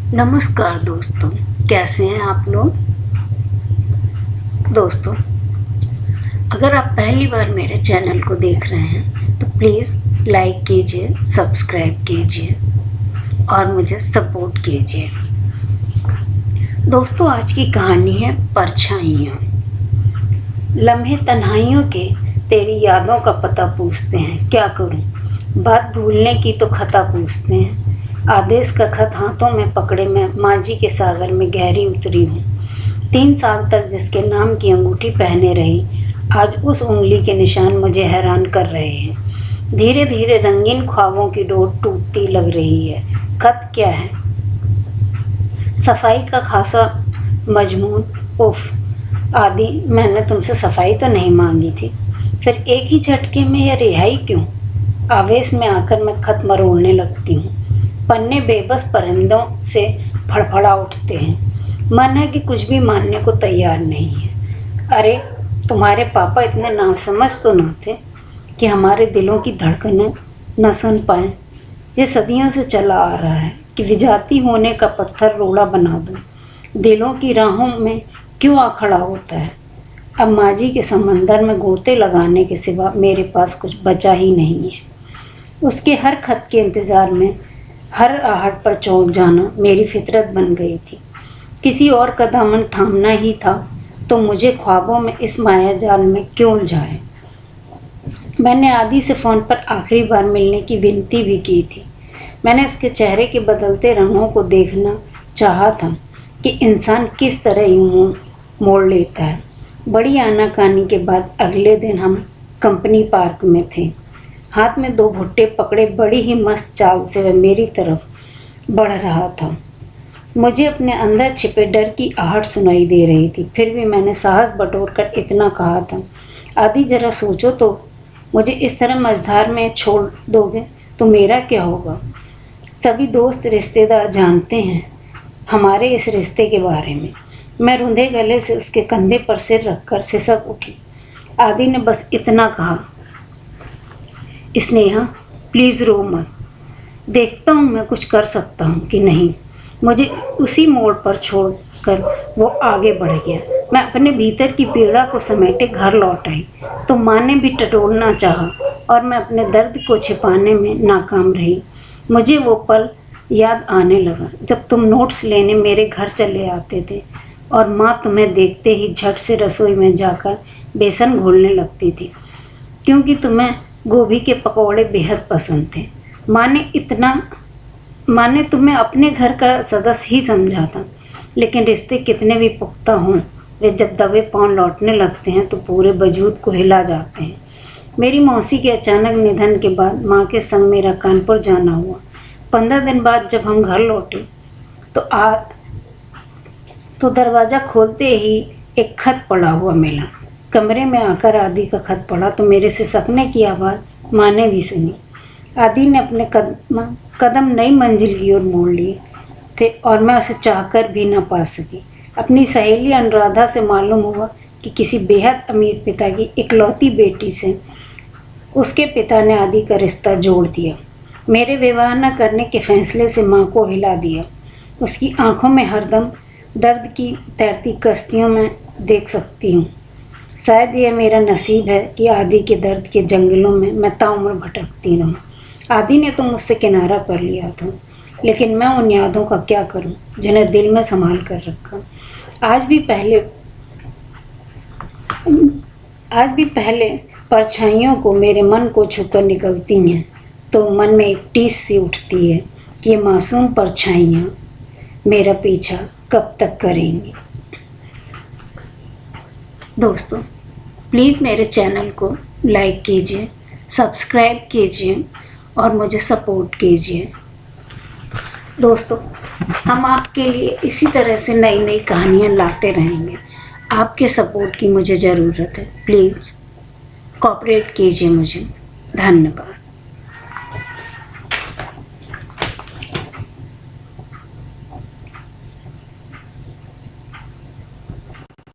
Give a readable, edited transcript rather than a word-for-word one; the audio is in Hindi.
नमस्कार दोस्तों, कैसे हैं आप लोग। दोस्तों, अगर आप पहली बार मेरे चैनल को देख रहे हैं तो प्लीज़ लाइक कीजिए, सब्सक्राइब कीजिए और मुझे सपोर्ट कीजिए। दोस्तों, आज की कहानी है परछाइयाँ। लम्हे तन्हाइयों के तेरी यादों का पता पूछते हैं, क्या करूं बात भूलने की तो खता पूछते हैं। आदेश का खत हाथों में पकड़े मैं माजी के सागर में गहरी उतरी हूँ। 3 साल तक जिसके नाम की अंगूठी पहने रही, आज उस उंगली के निशान मुझे हैरान कर रहे हैं। धीरे धीरे रंगीन ख्वाबों की डोर टूटती लग रही है। खत क्या है? सफाई का खासा मजमून। उफ आदि, मैंने तुमसे सफाई तो नहीं मांगी थी, फिर एक ही झटके में यह रिहाई क्यों? आवेश में आकर मैं खत मरोड़ने लगती हूँ। पन्ने बेबस परिंदों से फड़फड़ा उठते हैं। मन है कि कुछ भी मानने को तैयार नहीं है। अरे, तुम्हारे पापा इतने नासमझ तो न थे कि हमारे दिलों की धड़कनें न सुन पाएं। ये सदियों से चला आ रहा है कि विजाती होने का पत्थर रोड़ा बना दूं। दिलों की राहों में क्यों आ खड़ा होता है। अब माजी के समंदर में गोते लगाने के सिवा मेरे पास कुछ बचा ही नहीं है। उसके हर खत के इंतज़ार में हर आहट पर चौंक जाना मेरी फितरत बन गई थी। किसी और का दामन थामना ही था तो मुझे ख्वाबों में इस माया जाल में क्यों उलझाए। मैंने आदि से फ़ोन पर आखिरी बार मिलने की विनती भी की थी। मैंने उसके चेहरे के बदलते रंगों को देखना चाहा था कि इंसान किस तरह यूं मोड़ लेता है। बड़ी आनाकानी के बाद अगले दिन हम कंपनी पार्क में थे। हाथ में 2 भुट्टे पकड़े बड़ी ही मस्त चाल से वह मेरी तरफ बढ़ रहा था। मुझे अपने अंदर छिपे डर की आहट सुनाई दे रही थी, फिर भी मैंने साहस बटोर कर इतना कहा था, आदि जरा सोचो तो, मुझे इस तरह मझधार में छोड़ दोगे तो मेरा क्या होगा। सभी दोस्त रिश्तेदार जानते हैं हमारे इस रिश्ते के बारे में। मैं रुंधे गले से उसके कंधे पर सिर रखकर सिसक उठी। आदि ने बस इतना कहा, स्नेहा प्लीज़ रो मत, देखता हूँ मैं कुछ कर सकता हूँ कि नहीं। मुझे उसी मोड़ पर छोड़कर वो आगे बढ़ गया। मैं अपने भीतर की पीड़ा को समेटे घर लौट आई तो माँ ने भी टटोलना चाहा और मैं अपने दर्द को छिपाने में नाकाम रही। मुझे वो पल याद आने लगा जब तुम नोट्स लेने मेरे घर चले आते थे और माँ तुम्हें देखते ही झट से रसोई में जाकर बेसन घोलने लगती थी, क्योंकि तुम्हें गोभी के पकौड़े बेहद पसंद थे। माँ ने तुम्हें अपने घर का सदस्य ही समझा था, लेकिन रिश्ते कितने भी पुख्ता हों, वे जब दबे पांव लौटने लगते हैं तो पूरे वजूद को हिला जाते हैं। मेरी मौसी के अचानक निधन के बाद माँ के संग मेरा कानपुर जाना हुआ। 15 दिन बाद जब हम घर लौटे तो दरवाज़ा खोलते ही एक खत पड़ा हुआ मिला। कमरे में आकर आदि का खत पढ़ा तो मेरे सिसकने की आवाज़ माँ ने भी सुनी। आदि ने अपने कदम नई मंजिल की ओर मोड़ लिए थे और मैं उसे चाहकर भी न पा सकी। अपनी सहेली अनुराधा से मालूम हुआ कि किसी बेहद अमीर पिता की इकलौती बेटी से उसके पिता ने आदि का रिश्ता जोड़ दिया। मेरे विवाह न करने के फैसले से माँ को हिला दिया। उसकी आंखों में हरदम दर्द की तैरती कश्तियों में देख सकती हूँ। शायद यह मेरा नसीब है कि आदि के दर्द के जंगलों में मैं ताउम्र भटकती रहूं। आदि ने तो मुझसे किनारा कर लिया था, लेकिन मैं उन यादों का क्या करूं जिन्हें दिल में संभाल कर रखा। आज भी पहले परछाइयों को मेरे मन को छूकर निकलती हैं तो मन में एक टीस सी उठती है कि ये मासूम परछाइयाँ मेरा पीछा कब तक करेंगी। दोस्तों, प्लीज़ मेरे चैनल को लाइक कीजिए, सब्सक्राइब कीजिए और मुझे सपोर्ट कीजिए। दोस्तों, हम आपके लिए इसी तरह से नई नई कहानियाँ लाते रहेंगे। आपके सपोर्ट की मुझे ज़रूरत है। प्लीज़ कोऑपरेट कीजिए मुझे। धन्यवाद।